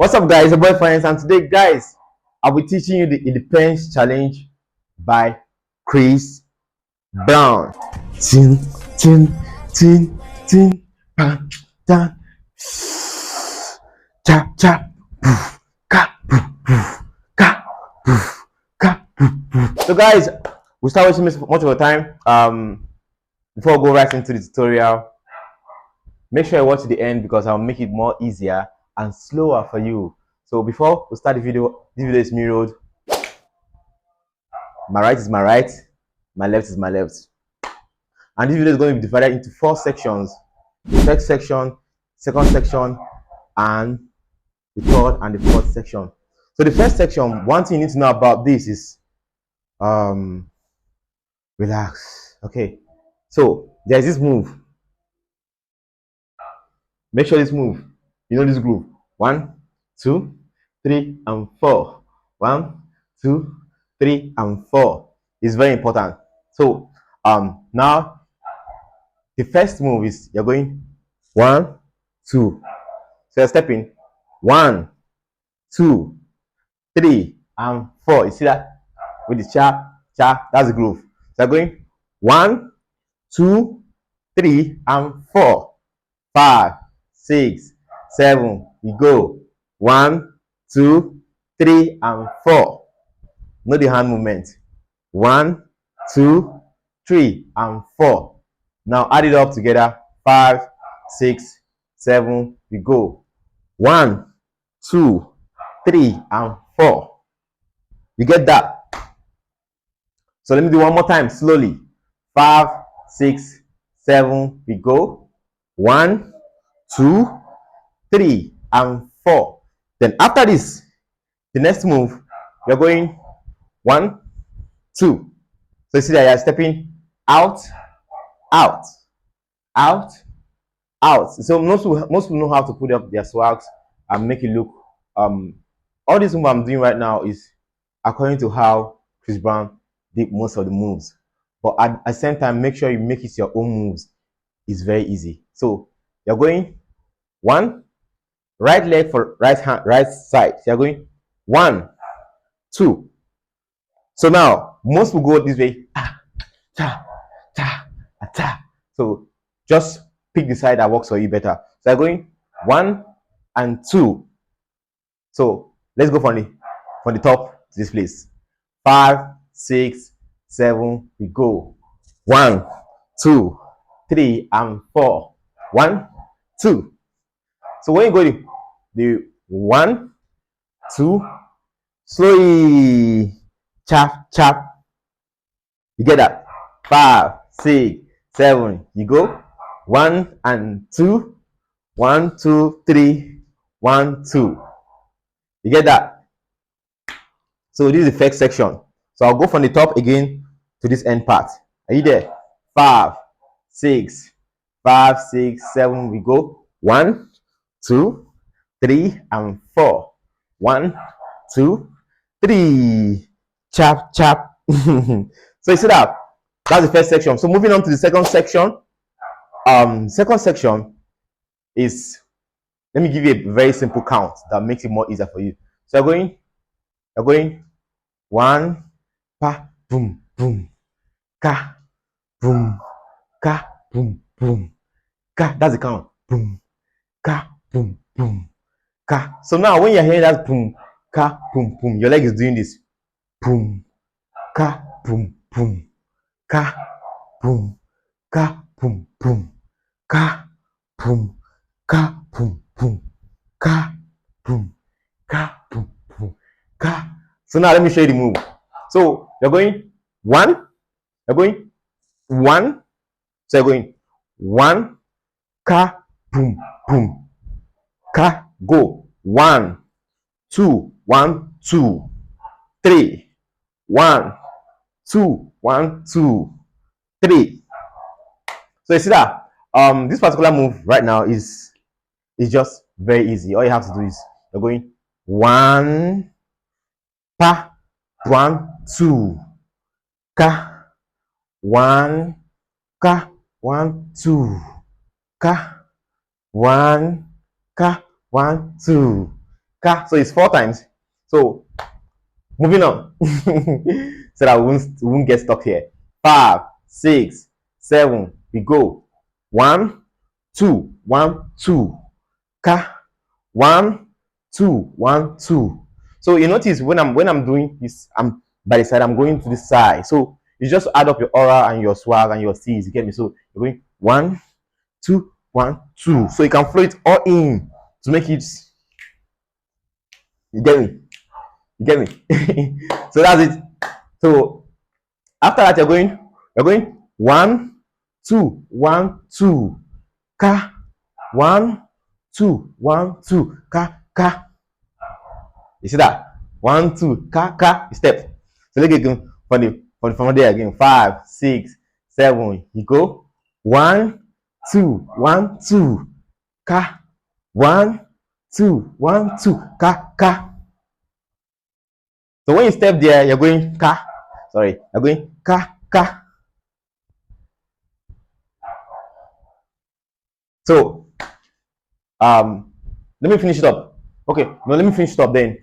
What's up, guys? Your boy Finance, and today, guys, I'll be teaching you the Independence Challenge by Chris Brown. Tin, tin, tin, tin, pan, dan, chap, chap, poof, ka, poof, poof, ka, poof, ka, poof, poof. So, guys, we start wasting much of our time. Before we go right into the tutorial, make sure you watch to the end because I'll make it more easier and slower for you. So before we start the video, this video is mirrored. My right is my right, my left is my left. And this video is going to be divided into 4 sections. The first section, second section, and the third and the fourth section. So the first section, one thing you need to know about this is relax. Okay. So there's this move. Make sure this move. You know this groove. 1, 2, 3, and 4. 1, 2, 3, and 4. It's very important. So now the first move is you're going 1, 2. So you're stepping 1, 2, 3, and 4. You see that with the cha cha? That's the groove. So you're going 1, 2, 3, and 4. 5, 6, 7. We go 1, 2, 3, and 4. Know the hand movement. 1, 2, 3, and 4. Now add it up together. 5, 6, 7. We go 1, 2, 3, and 4. You get that? So let me do one more time slowly. 5, 6, 7. We go 1, 2, 3, and 4. Then after this, the next move, you're going 1, 2. So you see that you're stepping out, out, out, out. So most people know how to put up their swags and make it look. All this move I'm doing right now is according to how Chris Brown did most of the moves. But at the same time, make sure you make it your own moves. It's very easy. So you're going 1, right leg for right hand, right side. So you're going 1, 2. So now most will go this way. Ta, ta, ta. So just pick the side that works for you better. So you're going 1 and 2. So let's go from the top to this place. 5, 6, 7. We go 1, 2, 3, and 4. 1, 2. So when you go the 1, 2, slowly chap chap. You get that? 5, 6, 7. You go 1 and 2. 1, 2, 3. 1, 2. You get that? So this is the first section. So I'll go from the top again to this end part. Are you there? 5, 6, 5, 6, 7. We go 1, 2, 3, and 4. 1, 2, 3. Chap chap. So you see that? That's the first section. So moving on to the second section. Second section is, let me give you a very simple count that makes it more easier for you. So you're going 1, pa, boom, boom, ka, boom, ka, boom, boom, ka. That's the count. Boom, ka, boom, boom, ka. So now when you're hearing that boom, ka, boom, boom, your leg is doing this. Boom, ka, boom, boom, ka, boom, ka, boom, boom, ka, boom, ka, boom, boom, ka, boom, ka, boom, boom, ka. So now let me show you the move. So you're going 1, you're going 1, so you're going 1, ka, boom, boom, ka, go 1, 2, 1, 2, 3, 1, 2, 1, 2, 3. So you see that this particular move right now is just very easy. All you have to do is you're going 1, pa, 1, 2, ka, 1, ka, 1, 2, ka, 1, ka, 1, 2, ka. So it's 4 times. So moving on, so that we won't get stuck here. 5, 6, 7. We go 1, 2, 1, 2. Ka. 1, 2, 1, 2. So you notice when I'm doing this, I'm by the side, I'm going to the side. So you just add up your aura and your swag and your C's. You get me? So you're going 1, 2, 1, 2. So you can flow it all in to make it. You get me? You get me? So that's it. So after that, you're going 1, 2, 1, 2. Ka. 1, 2, 1, 2. Ka, ka. You see that? 1, 2, ka, ka. Step. So let's get from there again. 5, 6, 7. You go 1, 2, 1, 2. Ka. 1, 2, 1, 2. Ka, ka. So when you step there, you're going ka. Sorry, you're going ka, ka. So let me finish it up. Okay, no, let me finish it up then.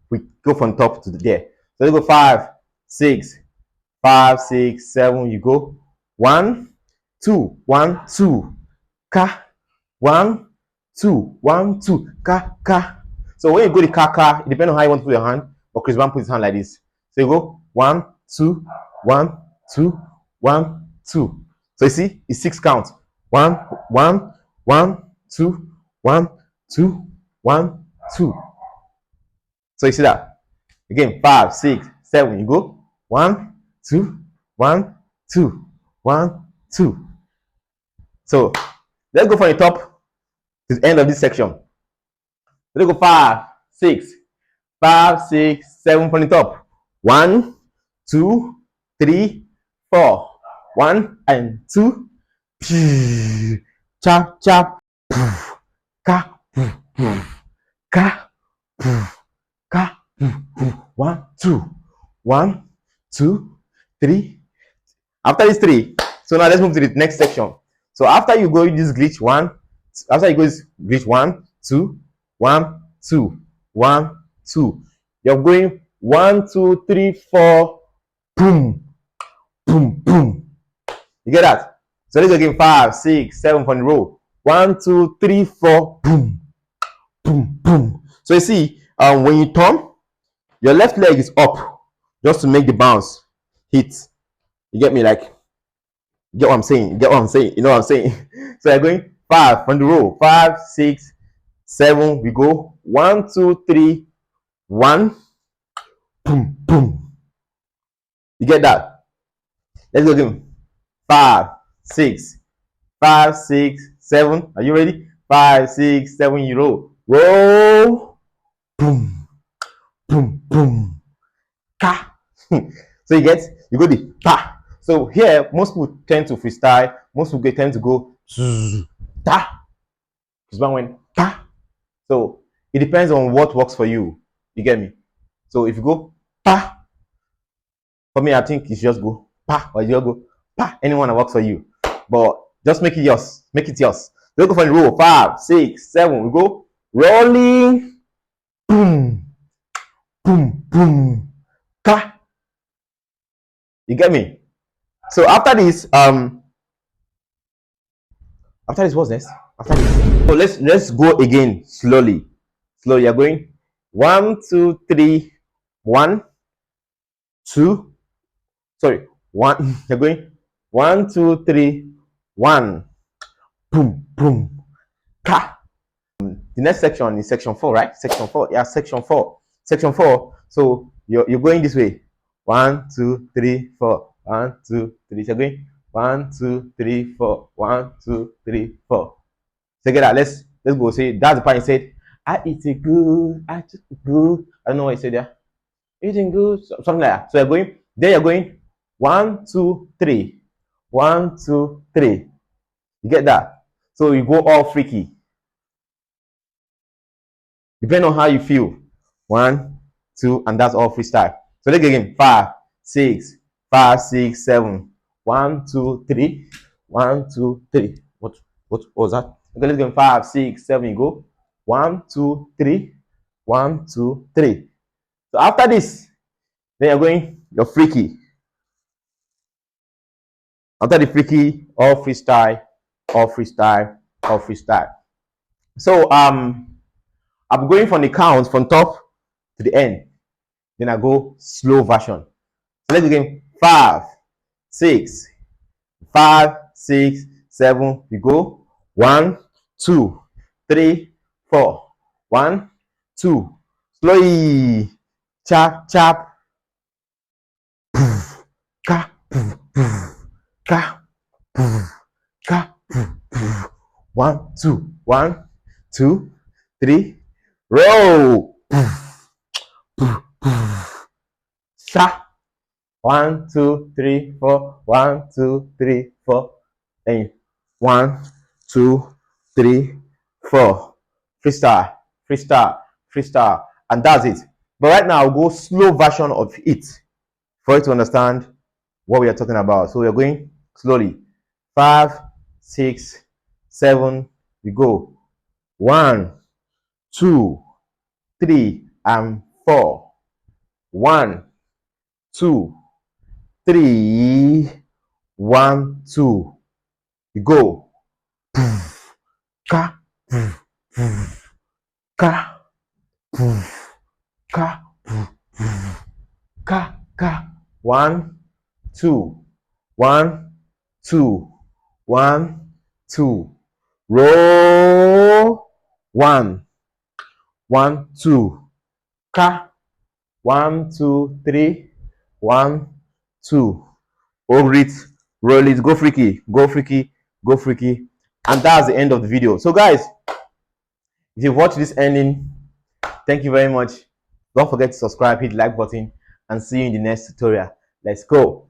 We go from top to there. So let's go 5, 6, 5, 6, 7. You go 1, 2, 1, 2. Ka. 1, 2, 1, 2. Ka, ka. So when you go the ka, ka, it depends on how you want to put your hand. But Chrisbrown puts his hand like this. So you go 1, 2, 1, 2, 1, 2. So you see, it's 6 counts. 1, 1, 1, 2, 1, 2, 1, 2. So you see that again. 5, 6, 7. You go 1, 2, 1, 2, 1, 2. So let's go from the top to the end of this section. Let's go 5, 6, 5, 6, 7 from the top. 1, 2, 3, 4. 1 and 2. Chop, chop. Ka, ka, ka. 1, 2. 1, 2, 3. After this 3, so now let's move to the next section. So after you go this glitch 1, after you go this glitch 1, 2, 1, 2, 1, 2. You're going 1, 2, 3, 4. Boom, boom, boom. You get that? So let's go again. 5, 6, 7 from the row. 1, 2, 3, 4. Boom, boom, boom. So you see, when you turn, your left leg is up just to make the bounce hit. You get me? Like, get what I'm saying? Get what I'm saying? You know what I'm saying? So you're going 5 from the row. 5, 6, 7. We go 1, 2, 3, 1. Boom, boom. You get that? Let's go again. 5, 6, 5, 6, 7. Are you ready? 5, 6, 7. You roll. Roll. Boom, boom, boom. Ka. So you go the pa. So here, most people tend to freestyle. Most people tend to go ta. Chrisbrown went ta. So it depends on what works for you. You get me? So if you go pa, for me, I think you should just go pa, or you just go pa. Anyone that works for you, but just make it yours. Make it yours. Let's go for the roll. 5, 6, 7. We go rolling. Boom, boom, boom. Ka. You get me? So after this, what's next? After this, so let's go again slowly. Slowly, you're going 1, 2, 3, 1, 2. Sorry, 1. You're going 1, 2, 3, 1. Boom, boom. Ka. The next section is section 4, right? Section 4. Yeah, section 4. Section 4. So you're going this way. 1, 2, 3, 4. 1, 2, 3. So you're going 1, 2, 3, 4. 1, 2, 3, 4. So get that. Let's go. Say that's the part he said. I eat it good. I took it good. I don't know what he said there. Eating good, something like that. So you're going. Then you're going 1, 2, 3. 1, 2, 3. You get that? So you go all freaky. Depending on how you feel. 1, 2, and that's all freestyle. So let's get again. 5, 6, 5, 6, 7. 1, 2, 3. 1, 2, 3. What was that? Okay, let's go 5, 6, 7. You go 1, 2, 3. 1, 2, 3. So after this, then you're going your free key. After the free key, all freestyle, all freestyle, all freestyle. So I'm going from the count from top to the end. Then I go slow version. So let's begin. 5, 6, 5, 6, 7. We go 1, 2, 3, 4. 1, 2. Slowly. Chap, chap. Ka, ka, ka. 1, 2. 1, 2, 3. Roll. Sha. 1, 2, 3, 4. 1, 2, 3, 4. And 1, 2, 3, 4. Freestyle, freestyle, freestyle, and that's it. But right now, I'll go slow version of it for you to understand what we are talking about. So we're going slowly. 5, 6, 7. We go 1, 2, 3, and 4. 1, 2, 3. 1, 2. You go. Ka, ka, ka, ka. 1, 2. 1, 2. 1, 2. Roll. 1, 1, 2. Ka. 1, 2, 3. 1, 2. Hold it. Roll it. Go freaky. Go freaky. Go freaky. And that's the end of the video. So guys, if you've watched this ending, thank you very much. Don't forget to subscribe, hit the like button, and see you in the next tutorial. Let's go.